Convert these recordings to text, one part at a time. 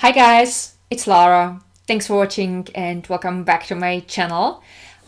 Hi guys, it's Lara. Thanks for watching and welcome back to my channel.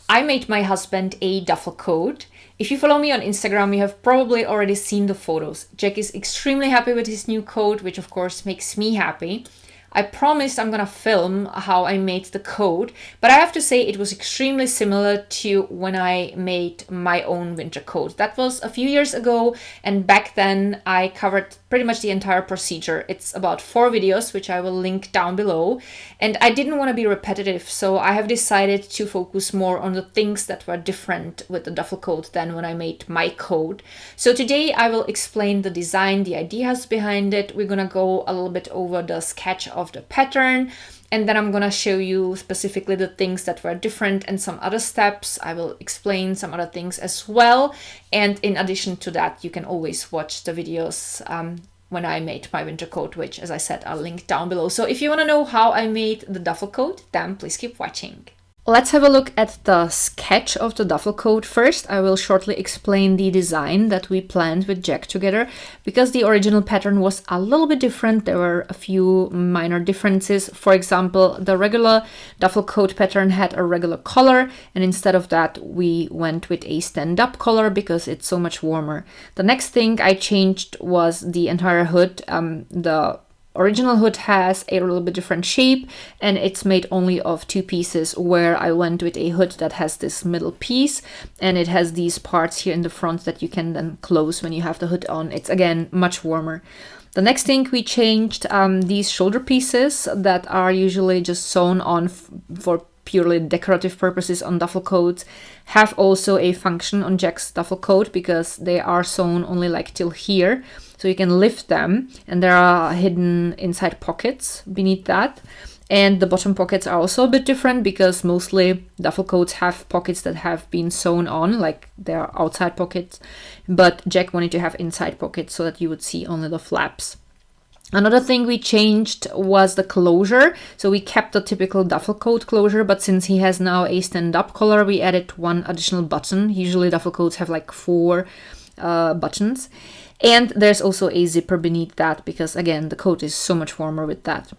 I made my husband a duffel coat. If you follow me on Instagram, you have probably already seen the photos. Jack is extremely happy with his new coat, which of course makes me happy. I promised I'm gonna film how I made the coat, but I have to say it was extremely similar to when I made my own winter coat. That was a few years ago, and back then I covered pretty much the entire procedure. It's about 4 videos, which I will link down below, and I didn't want to be repetitive, so I have decided to focus more on the things that were different with the duffel coat than when I made my coat. So today I will explain the design, the ideas behind it. We're gonna go a little bit over the sketch of the pattern, and then I'm gonna show you specifically the things that were different and some other steps. I will explain some other things as well, and in addition to that, you can always watch the videos when I made my winter coat, which, as I said, I'll link down below. So if you want to know how I made the duffel coat, then please keep watching. Let's have a look at the sketch of the duffel coat first. I will shortly explain the design that we planned with Jack together, because the original pattern was a little bit different. There were a few minor differences. For example, the regular duffel coat pattern had a regular collar, and instead of that we went with a stand-up collar because it's so much warmer. The next thing I changed was the entire hood. The original hood has a little bit different shape, and it's made only of 2 pieces, where I went with a hood that has this middle piece, and it has these parts here in the front that you can then close when you have the hood on. It's again much warmer. The next thing we changed, these shoulder pieces that are usually just sewn on for purely decorative purposes on duffel coats, have also a function on Jack's duffel coat because they are sewn only like till here. So you can lift them, and there are hidden inside pockets beneath that. And the bottom pockets are also a bit different because mostly duffel coats have pockets that have been sewn on, like they are outside pockets. But Jack wanted to have inside pockets so that you would see only the flaps. Another thing we changed was the closure. So we kept the typical duffel coat closure, but since he has now a stand-up collar, we added 1 additional button. Usually duffel coats have like 4 buttons. And there's also a zipper beneath that because, again, the coat is so much warmer with that.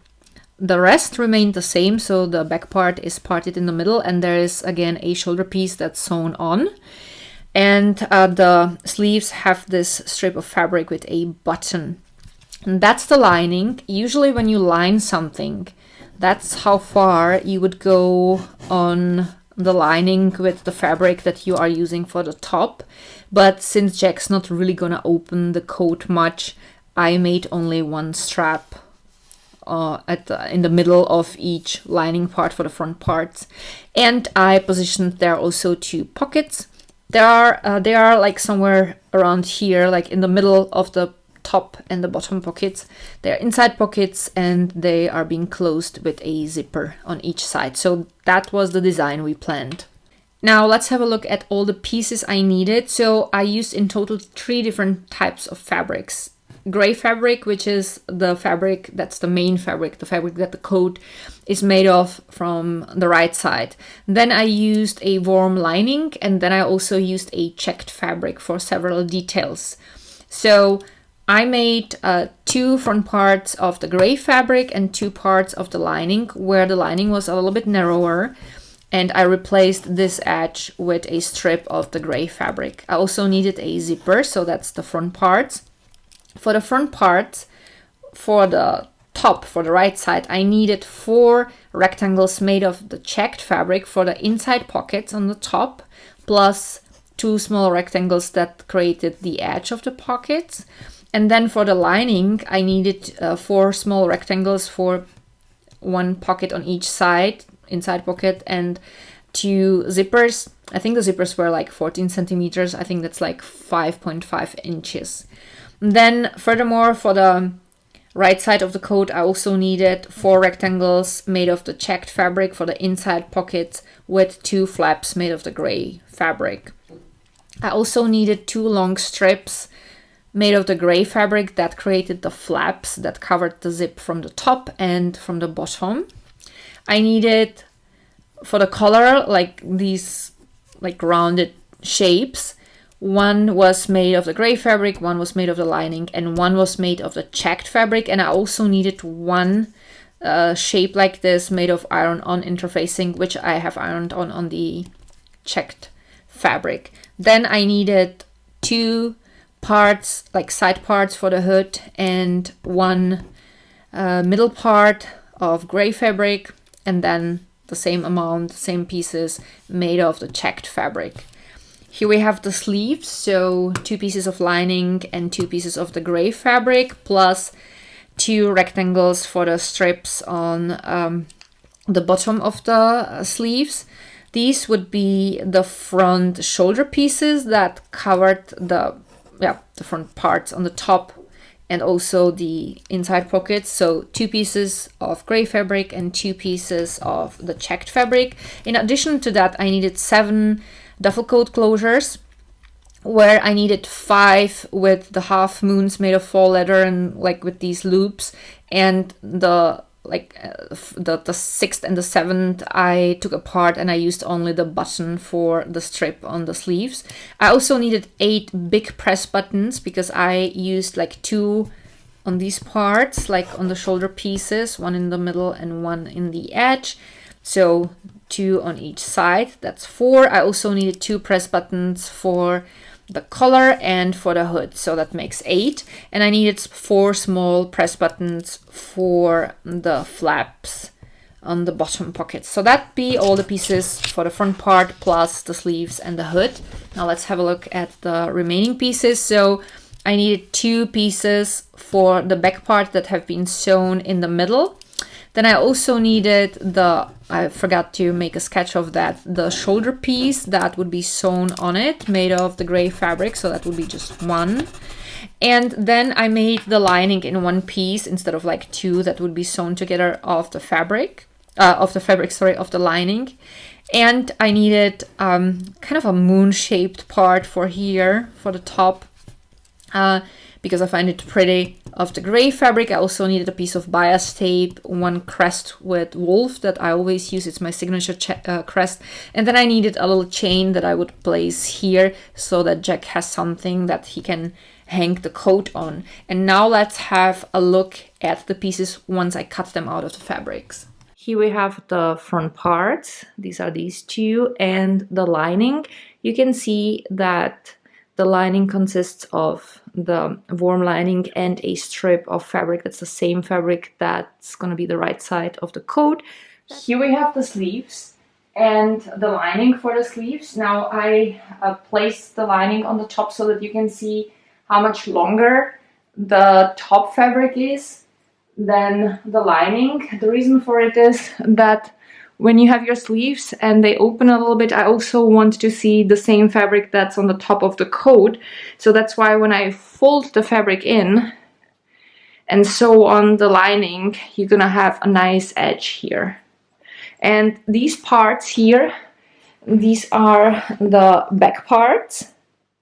The rest remained the same, so the back part is parted in the middle, and there is, again, a shoulder piece that's sewn on. And the sleeves have this strip of fabric with a button. And that's the lining. Usually when you line something, that's how far you would go on the lining with the fabric that you are using for the top. But since Jack's not really gonna open the coat much, I made only 1 strap in the middle of each lining part for the front parts, and I positioned there also 2 pockets. They are like somewhere around here, like in the middle of the top and the bottom pockets. They're inside pockets, and they are being closed with a zipper on each side. So that was the design we planned. Now let's have a look at all the pieces I needed. So I used in total 3 different types of fabrics. Gray fabric, which is the fabric that's the main fabric, the fabric that the coat is made of from the right side. Then I used a warm lining, and then I also used a checked fabric for several details. So I made 2 front parts of the gray fabric and 2 parts of the lining, where the lining was a little bit narrower, and I replaced this edge with a strip of the gray fabric. I also needed a zipper, so that's the front parts. For the front parts, for the top, for the right side, I needed 4 rectangles made of the checked fabric for the inside pockets on the top, plus 2 small rectangles that created the edge of the pockets. And then for the lining, I needed 4 small rectangles for 1 pocket on each side, inside pocket, and 2 zippers. I think the zippers were like 14 centimeters. I think that's like 5.5 inches. And then furthermore, for the right side of the coat, I also needed 4 rectangles made of the checked fabric for the inside pockets with 2 flaps made of the gray fabric. I also needed 2 long strips made of the gray fabric that created the flaps that covered the zip from the top and from the bottom. I needed, for the collar, like these like rounded shapes. 1 was made of the gray fabric, 1 was made of the lining, and 1 was made of the checked fabric. And I also needed 1 shape like this made of iron-on interfacing, which I have ironed on the checked fabric. Then I needed 2 parts, like side parts for the hood, and 1 middle part of gray fabric, and then the same amount, same pieces made of the checked fabric. Here we have the sleeves, so 2 pieces of lining and 2 pieces of the gray fabric, plus 2 rectangles for the strips on the bottom of the sleeves. These would be the front shoulder pieces that covered the front parts on the top and also the inside pockets. So 2 pieces of gray fabric and 2 pieces of the checked fabric. In addition to that, I needed 7 duffel coat closures, where I needed 5 with the half moons made of faux leather and like with these loops, and the 6th and the 7th I took apart and I used only the button for the strip on the sleeves. I also needed 8 big press buttons because I used like 2 on these parts, like on the shoulder pieces, 1 in the middle and 1 in the edge. So 2 on each side, that's 4. I also needed 2 press buttons for the collar and for the hood, so that makes 8. And I needed 4 small press buttons for the flaps on the bottom pockets. So that'd be all the pieces for the front part plus the sleeves and the hood. Now let's have a look at the remaining pieces. So I needed 2 pieces for the back part that have been sewn in the middle. Then I also needed I forgot to make a sketch of that, the shoulder piece that would be sewn on it, made of the gray fabric, so that would be just 1. And then I made the lining in 1 piece instead of like 2 that would be sewn together of the lining. And I needed kind of a moon-shaped part for here, for the top, because I find it pretty, of the gray fabric. I also needed a piece of bias tape, 1 crest with wolf that I always use. It's my signature crest. And then I needed a little chain that I would place here so that Jack has something that he can hang the coat on. And now let's have a look at the pieces once I cut them out of the fabrics. Here we have the front parts. These are these 2, and the lining. You can see that the lining consists of the warm lining and a strip of fabric. That's the same fabric that's going to be the right side of the coat. Here we have the sleeves and the lining for the sleeves. Now I placed the lining on the top so that you can see how much longer the top fabric is than the lining. The reason for it is that when you have your sleeves and they open a little bit, I also want to see the same fabric that's on the top of the coat. So that's why when I fold the fabric in and sew on the lining, you're gonna have a nice edge here. And these parts here, these are the back parts.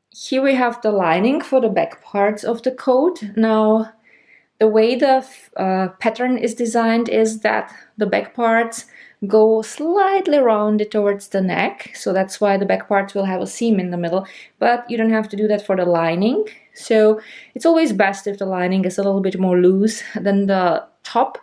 Here we have the lining for the back parts of the coat. Now, the way the pattern is designed is that the back parts go slightly rounded towards the neck, so that's why the back parts will have a seam in the middle, but you don't have to do that for the lining. So it's always best if the lining is a little bit more loose than the top,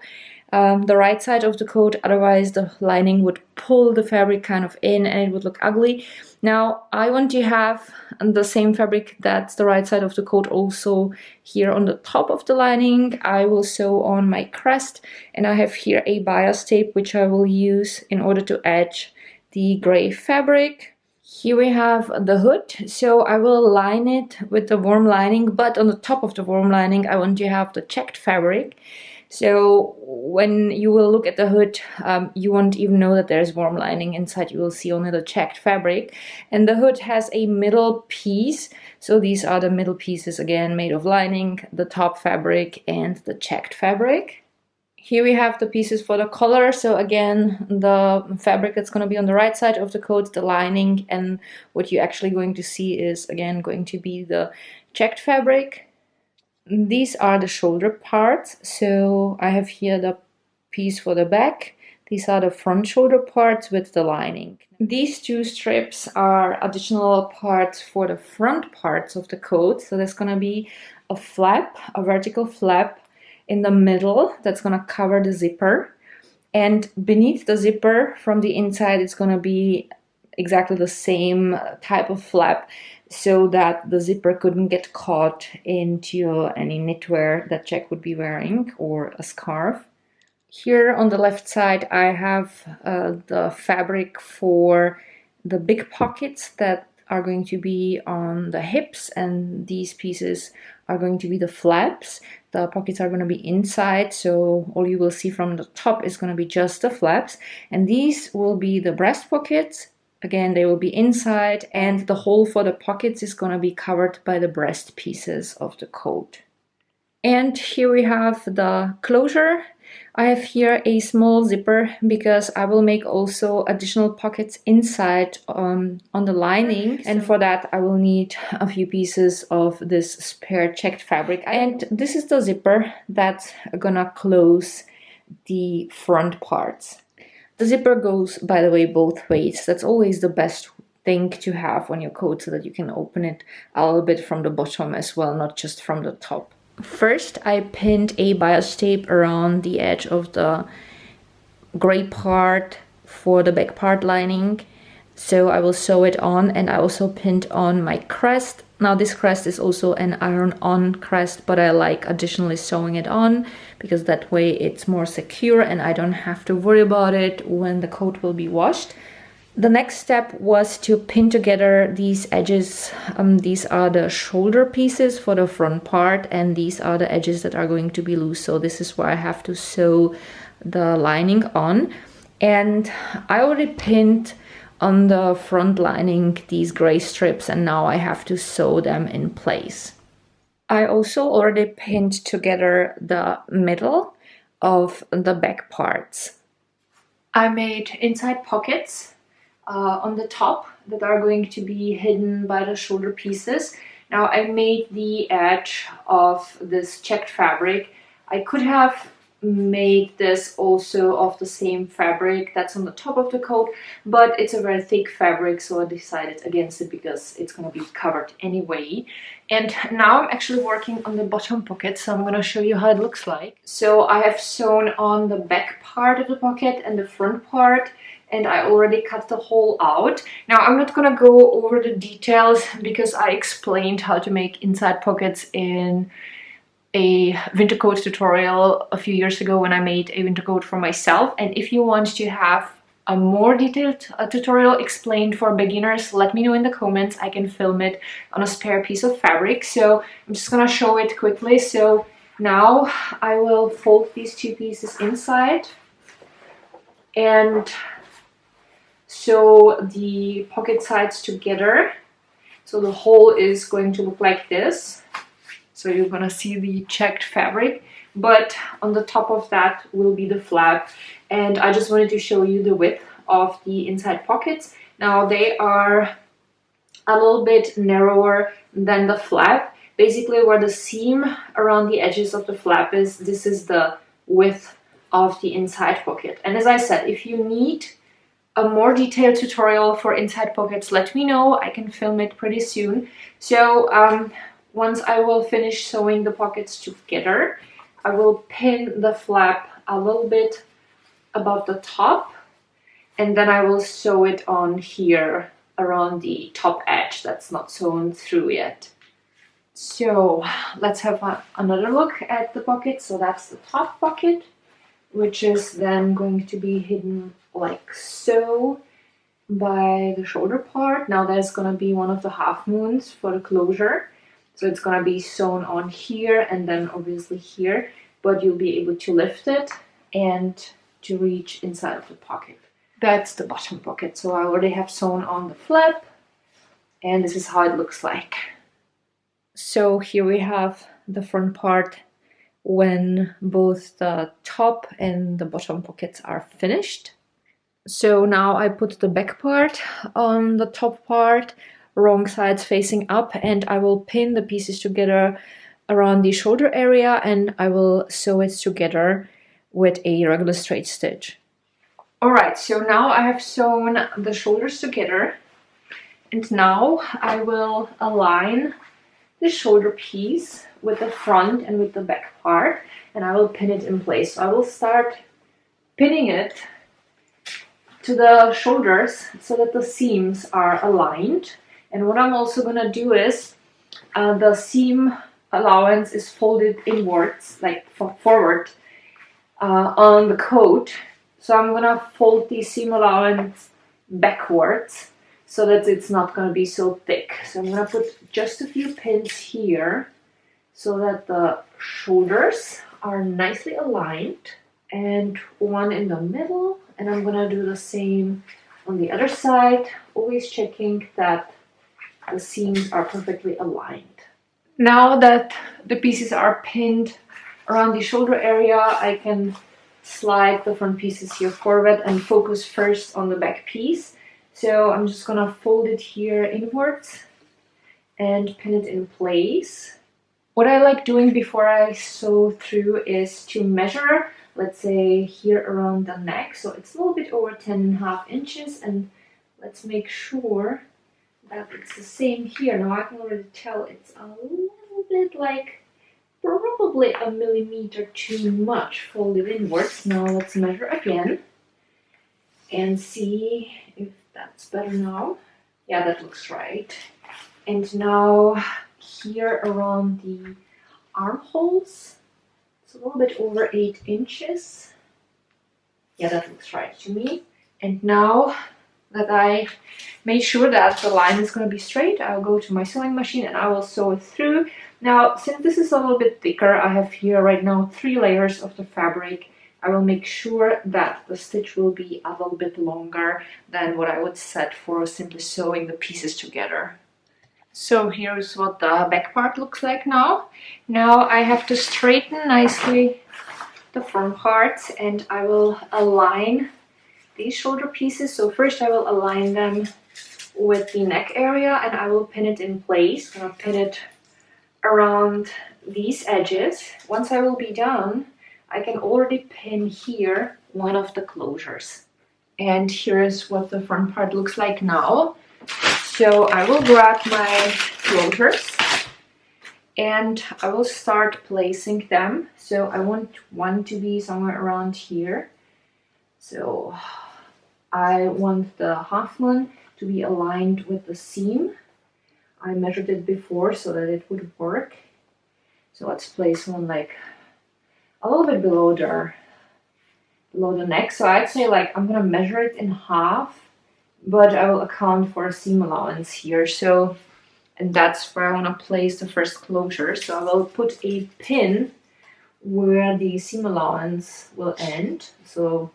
the right side of the coat, otherwise the lining would pull the fabric kind of in and it would look ugly. Now I want to have the same fabric that's the right side of the coat also here on the top of the lining. I will sew on my crest, and I have here a bias tape which I will use in order to edge the gray fabric. Here we have the hood, so I will line it with the warm lining, but on the top of the warm lining I want to have the checked fabric. So when you will look at the hood, you won't even know that there's warm lining inside. You will see only the checked fabric. And the hood has a middle piece. So these are the middle pieces, again, made of lining, the top fabric, and the checked fabric. Here we have the pieces for the collar. So again, the fabric that's going to be on the right side of the coat, the lining, and what you're actually going to see is, again, going to be the checked fabric. These are the shoulder parts, so I have here the piece for the back. These are the front shoulder parts with the lining. These 2 strips are additional parts for the front parts of the coat. So there's gonna be a flap, a vertical flap in the middle that's gonna cover the zipper. And beneath the zipper from the inside, it's going to be exactly the same type of flap, so that the zipper couldn't get caught into any knitwear that Jack would be wearing or a scarf. Here on the left side, I have the fabric for the big pockets that are going to be on the hips, and these pieces are going to be the flaps. The pockets are going to be inside, so all you will see from the top is going to be just the flaps, and these will be the breast pockets. Again, they will be inside, and the hole for the pockets is going to be covered by the breast pieces of the coat. And here we have the closure. I have here a small zipper because I will make also additional pockets inside on the lining, and for that I will need a few pieces of this spare checked fabric. And this is the zipper that's gonna close the front parts. The zipper goes, by the way, both ways. That's always the best thing to have on your coat, so that you can open it a little bit from the bottom as well, not just from the top. First, I pinned a bias tape around the edge of the gray part for the back part lining, so I will sew it on, and I also pinned on my crest. Now this crest is also an iron-on crest, but I like additionally sewing it on because that way it's more secure and I don't have to worry about it when the coat will be washed. The next step was to pin together these edges. These are the shoulder pieces for the front part, and these are the edges that are going to be loose. So this is where I have to sew the lining on. And I already pinned on the front lining these gray strips, and now I have to sew them in place. I also already pinned together the middle of the back parts. I made inside pockets on the top that are going to be hidden by the shoulder pieces. Now I made the edge of this checked fabric. I could have made this also of the same fabric that's on the top of the coat, but it's a very thick fabric, so I decided against it because it's going to be covered anyway. And now I'm actually working on the bottom pocket, so I'm going to show you how it looks like. So I have sewn on the back part of the pocket and the front part, and I already cut the hole out. Now I'm not gonna go over the details because I explained how to make inside pockets in a Wintercoat tutorial a few years ago when I made a Wintercoat for myself. And if you want to have a more detailed tutorial explained for beginners, let me know in the comments. I can film it on a spare piece of fabric. So I'm just gonna show it quickly. So now I will fold these two pieces inside and sew the pocket sides together. So the hole is going to look like this. So you're gonna see the checked fabric, but on the top of that will be the flap. And I just wanted to show you the width of the inside pockets. Now they are a little bit narrower than the flap. Basically where the seam around the edges of the flap is, this is the width of the inside pocket. And as I said, if you need a more detailed tutorial for inside pockets, let me know. I can film it pretty soon. So once I will finish sewing the pockets together, I will pin the flap a little bit above the top, and then I will sew it on here around the top edge that's not sewn through yet. So let's have another look at the pocket. So that's the top pocket, which is then going to be hidden like so by the shoulder part. Now there's gonna be one of the half moons for the closure, so it's gonna be sewn on here and then obviously here, but you'll be able to lift it and to reach inside of the pocket. That's the bottom pocket. So I already have sewn on the flap, and this is how it looks like. So here we have the front part when both the top and the bottom pockets are finished. So now I put the back part on the top part, wrong sides facing up, and I will pin the pieces together around the shoulder area, and I will sew it together with a regular straight stitch. Alright, so now I have sewn the shoulders together, and now I will align the shoulder piece with the front and with the back part, and I will pin it in place. So I will start pinning it to the shoulders so that the seams are aligned. And what I'm also gonna do is the seam allowance is folded inwards, like forward on the coat. So I'm gonna fold the seam allowance backwards so that it's not gonna be so thick. So I'm gonna put just a few pins here so that the shoulders are nicely aligned, and one in the middle, and I'm gonna do the same on the other side, always checking that the seams are perfectly aligned. Now that the pieces are pinned around the shoulder area, I can slide the front pieces here forward and focus first on the back piece. So I'm just gonna fold it here inwards and pin it in place. What I like doing before I sew through is to measure, let's say here around the neck. So it's a little bit over 10.5 inches, and let's make sure that it's the same here. Now I can already tell it's a little bit like probably a millimeter too much folded inwards. Now let's measure again and see if that's better now. Yeah, that looks right. And now here around the armholes, it's a little bit over 8 inches. Yeah, that looks right to me. And now that I made sure that the line is going to be straight, I'll go to my sewing machine and I will sew it through. Now, since this is a little bit thicker, I have here right now 3 layers of the fabric. I will make sure that the stitch will be a little bit longer than what I would set for simply sewing the pieces together. So here's what the back part looks like now. Now I have to straighten nicely the front parts, and I will align these shoulder pieces. So first I will align them with the neck area and I will pin it in place. I'm gonna pin it around these edges. Once I will be done, I can already pin here one of the closures. And here's what the front part looks like now. So I will grab my closures and I will start placing them. So I want one to be somewhere around here. So I want the half moon to be aligned with the seam. I measured it before so that it would work. So let's place one like a little bit below the neck. So I'd say like I'm gonna measure it in half, but I will account for a seam allowance here. So, and that's where I want to place the first closure. So I will put a pin where the seam allowance will end. So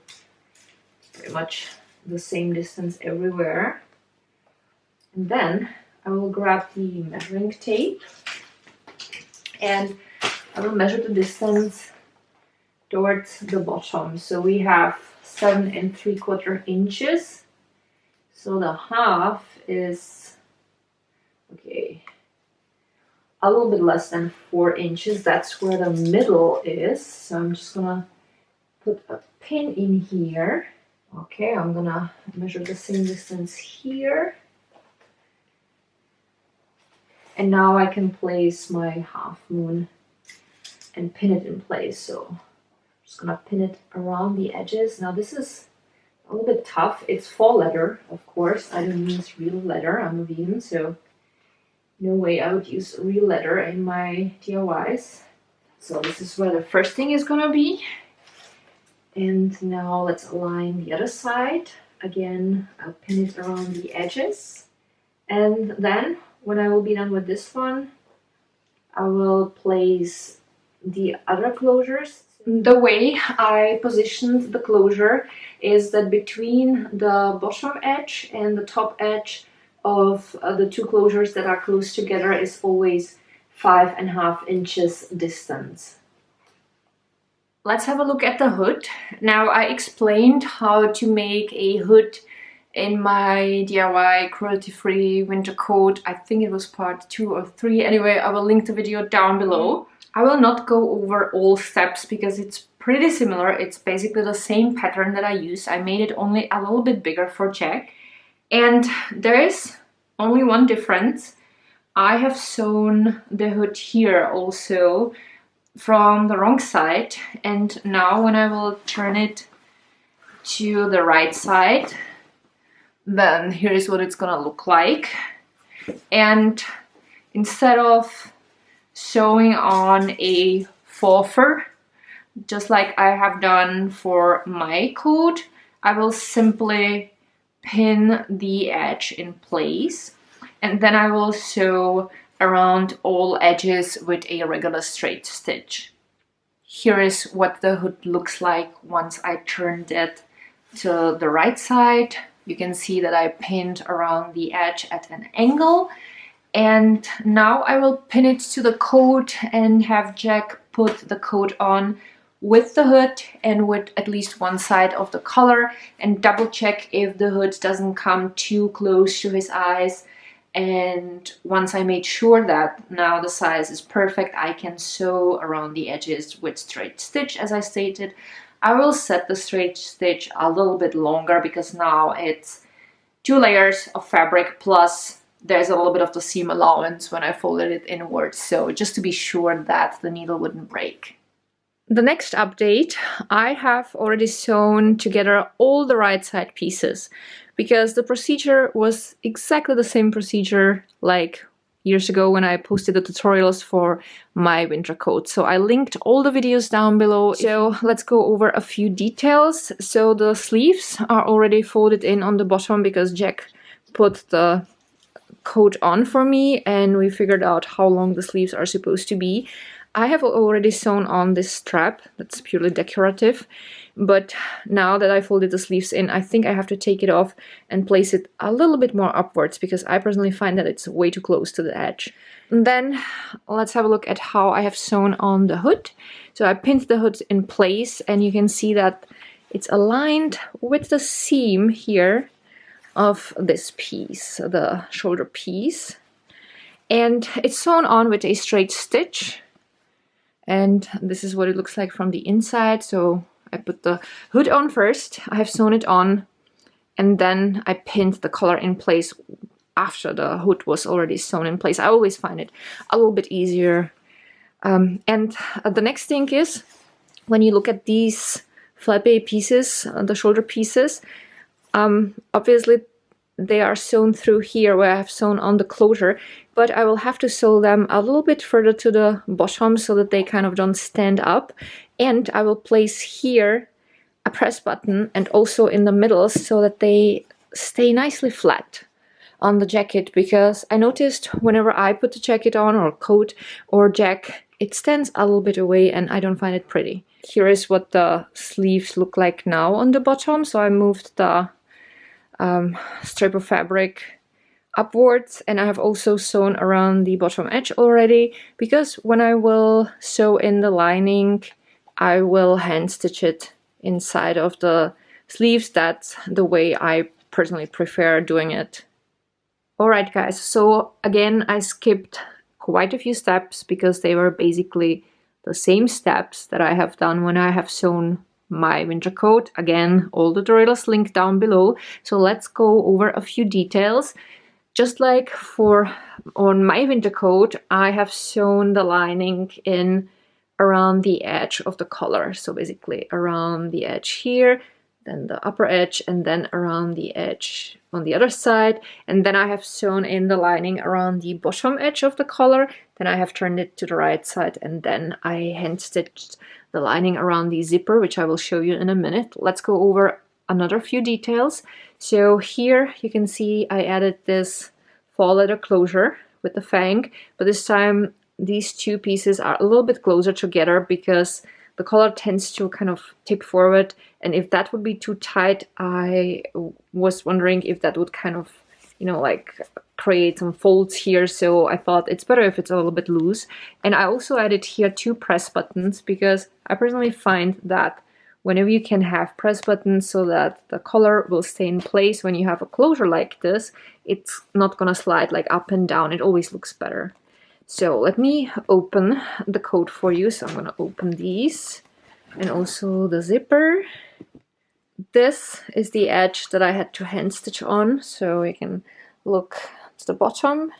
pretty much the same distance everywhere. And then I will grab the measuring tape and I will measure the distance towards the bottom. So we have 7 3/4 inches. So the half is, okay, a little bit less than 4 inches. That's where the middle is. So I'm just gonna put a pin in here. Okay, I'm gonna measure the same distance here. And now I can place my half moon and pin it in place. So I'm just gonna pin it around the edges. Now this is a little bit tough. It's faux leather, of course. I don't use real leather. I'm a vegan, so no way I would use real leather in my DIYs. So this is where the first thing is gonna be. And now let's align the other side. Again, I'll pin it around the edges. And then when I will be done with this one, I will place the other closures. The way I positioned the closure is that between the bottom edge and the top edge of the 2 closures that are close together is always 5.5 inches distance. Let's have a look at the hood. Now I explained how to make a hood in my DIY cruelty-free winter coat. I think it was part 2 or 3. Anyway, I will link the video down below. I will not go over all steps because it's pretty similar. It's basically the same pattern that I use. I made it only a little bit bigger for Jack. And there is only one difference. I have sewn the hood here also from the wrong side, and now when I will turn it to the right side, then here's what it's gonna look like. And instead of sewing on a faux fur, just like I have done for my coat, I will simply pin the edge in place, and then I will sew around all edges with a regular straight stitch. Here is what the hood looks like once I turned it to the right side. You can see that I pinned around the edge at an angle, and now I will pin it to the coat and have Jack put the coat on with the hood and with at least one side of the collar, and double check if the hood doesn't come too close to his eyes. And once I made sure that now the size is perfect, I can sew around the edges with straight stitch, as I stated. I will set the straight stitch a little bit longer because now it's 2 layers of fabric, plus there's a little bit of the seam allowance when I folded it inwards, so just to be sure that the needle wouldn't break. The next update, I have already sewn together all the right side pieces, because the procedure was exactly the same procedure like years ago when I posted the tutorials for my winter coat. So I linked all the videos down below. So let's go over a few details. So the sleeves are already folded in on the bottom because Jack put the coat on for me and we figured out how long the sleeves are supposed to be. I have already sewn on this strap that's purely decorative, but now that I folded the sleeves in, I think I have to take it off and place it a little bit more upwards because I personally find that it's way too close to the edge. And then let's have a look at how I have sewn on the hood. So I pinned the hood in place and you can see that it's aligned with the seam here of this piece, the shoulder piece. And it's sewn on with a straight stitch. And this is what it looks like from the inside. So I put the hood on first, I have sewn it on, and then I pinned the collar in place after the hood was already sewn in place. I always find it a little bit easier. And the next thing is, when you look at these flappy pieces, the shoulder pieces, obviously they are sewn through here where I have sewn on the closure, but I will have to sew them a little bit further to the bottom so that they kind of don't stand up. And I will place here a press button and also in the middle so that they stay nicely flat on the jacket, because I noticed whenever I put the jacket on or coat or Jack, it stands a little bit away and I don't find it pretty. Here is what the sleeves look like now on the bottom. So I moved the strip of fabric upwards, and I have also sewn around the bottom edge already, because when I will sew in the lining, I will hand stitch it inside of the sleeves. That's the way I personally prefer doing it. Alright guys, so again I skipped quite a few steps because they were basically the same steps that I have done when I have sewn my winter coat. Again, all the tutorials linked down below. So let's go over a few details. Just like on my winter coat, I have sewn the lining in around the edge of the collar. So basically around the edge here, then the upper edge, and then around the edge on the other side. And then I have sewn in the lining around the bottom edge of the collar. Then I have turned it to the right side, and then I hand stitched the lining around the zipper, which I will show you in a minute. Let's go over another few details. So here you can see I added this fall leather closure with the fang, but this time these two pieces are a little bit closer together because the collar tends to kind of tip forward, and if that would be too tight, I was wondering if that would kind of, you know, like create some folds here, so I thought it's better if it's a little bit loose. And I also added here 2 press buttons because I personally find that whenever you can have press buttons so that the collar will stay in place when you have a closure like this, it's not gonna slide like up and down. It always looks better. So let me open the coat for you. So I'm gonna open these and also the zipper. This is the edge that I had to hand stitch on, so you can look to the bottom,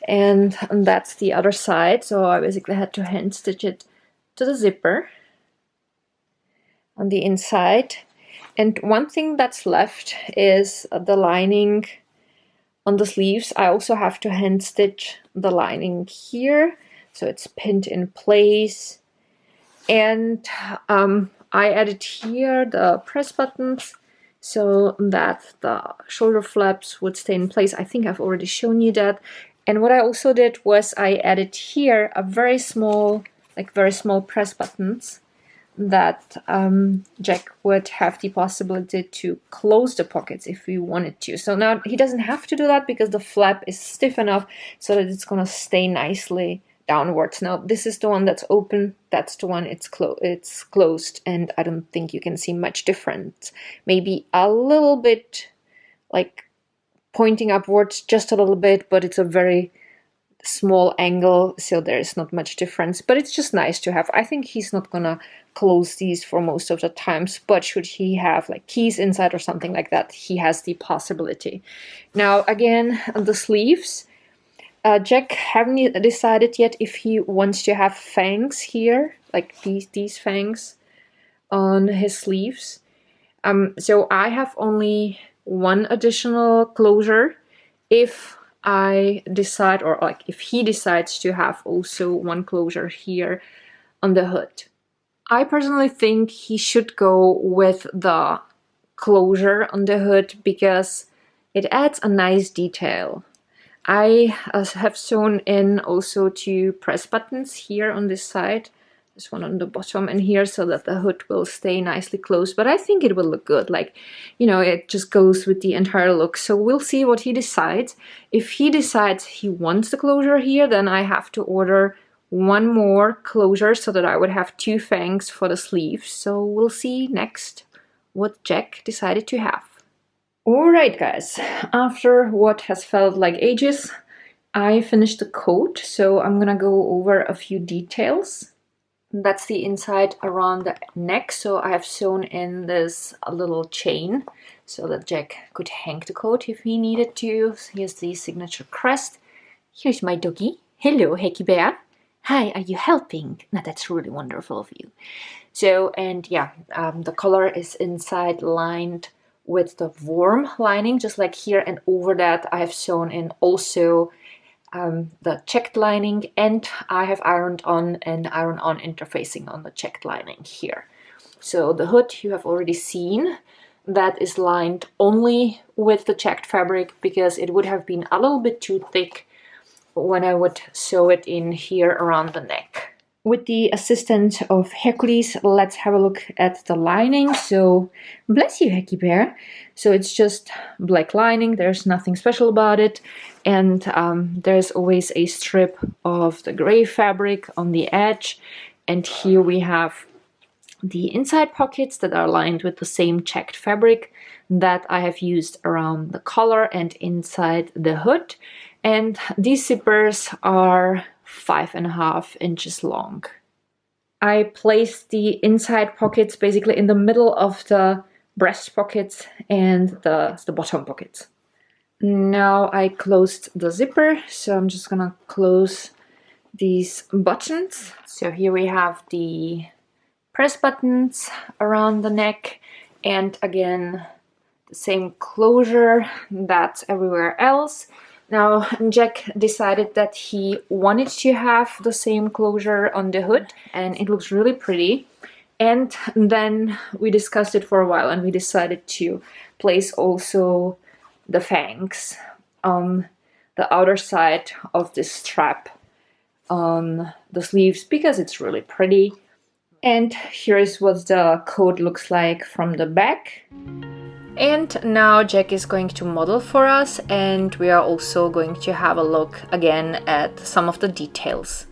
and that's the other side. So I basically had to hand stitch it to the zipper on the inside. And one thing that's left is the lining on the sleeves. I also have to hand stitch the lining here, so it's pinned in place. And I added here the press buttons so that the shoulder flaps would stay in place. I think I've already shown you that. And what I also did was I added here a very small press buttons that Jack would have the possibility to close the pockets if he wanted to. So now he doesn't have to do that because the flap is stiff enough so that it's gonna stay nicely downwards. Now this is the one that's open, that's the one it's closed, and I don't think you can see much difference. Maybe a little bit like pointing upwards, just a little bit, but it's a very small angle, so there is not much difference, but it's just nice to have. I think he's not gonna close these for most of the times, but should he have like keys inside or something like that, he has the possibility. Now again, the sleeves, Jack haven't decided yet if he wants to have fangs here, like these fangs on his sleeves. So I have only one additional closure if I decide, or like if he decides to have also one closure here on the hood. I personally think he should go with the closure on the hood because it adds a nice detail. I have sewn in also 2 press buttons here on this side, this one on the bottom and here, so that the hood will stay nicely closed, but I think it will look good, like, you know, it just goes with the entire look. So we'll see what he decides. If he decides he wants the closure here, then I have to order one more closure so that I would have 2 fangs for the sleeves. So we'll see next what Jack decided to have. Alright guys, after what has felt like ages, I finished the coat, so I'm gonna go over a few details. That's the inside around the neck, so I have sewn in this little chain so that Jack could hang the coat if he needed to. Here's the signature crest. Here's my doggy. Hello, Hecky Bear. Hi, are you helping? Now that's really wonderful of you. So, and yeah, the collar is inside lined with the warm lining, just like here, and over that I have sewn in also the checked lining, and I have ironed on and iron-on interfacing on the checked lining here. So the hood you have already seen, that is lined only with the checked fabric because it would have been a little bit too thick when I would sew it in here around the neck. With the assistance of Hercules, let's have a look at the lining. So, bless you, Hecky Bear. So it's just black lining, there's nothing special about it. And there's always a strip of the gray fabric on the edge. And here we have the inside pockets that are lined with the same checked fabric that I have used around the collar and inside the hood. And these zippers are 5.5 inches long. I placed the inside pockets basically in the middle of the breast pockets and the bottom pockets. Now I closed the zipper, so I'm just gonna close these buttons. So here we have the press buttons around the neck, and again the same closure that's everywhere else. Now Jack decided that he wanted to have the same closure on the hood, and it looks really pretty. And then we discussed it for a while and we decided to place also the fangs on the outer side of this strap on the sleeves because it's really pretty. And here's what the coat looks like from the back. And now Jack is going to model for us, and we are also going to have a look again at some of the details.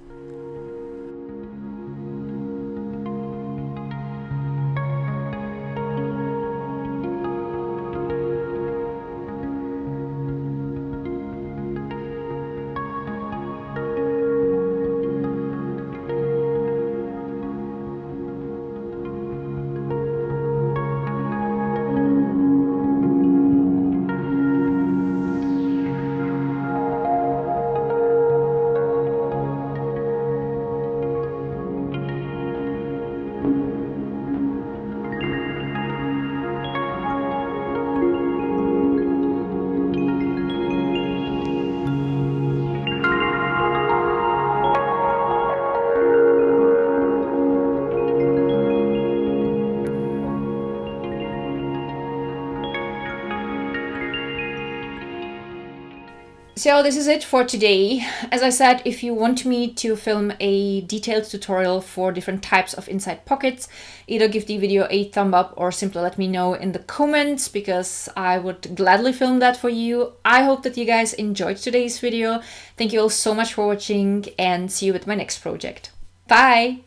So this is it for today. As I said, if you want me to film a detailed tutorial for different types of inside pockets, either give the video a thumb up or simply let me know in the comments, because I would gladly film that for you. I hope that you guys enjoyed today's video. Thank you all so much for watching, and see you with my next project. Bye!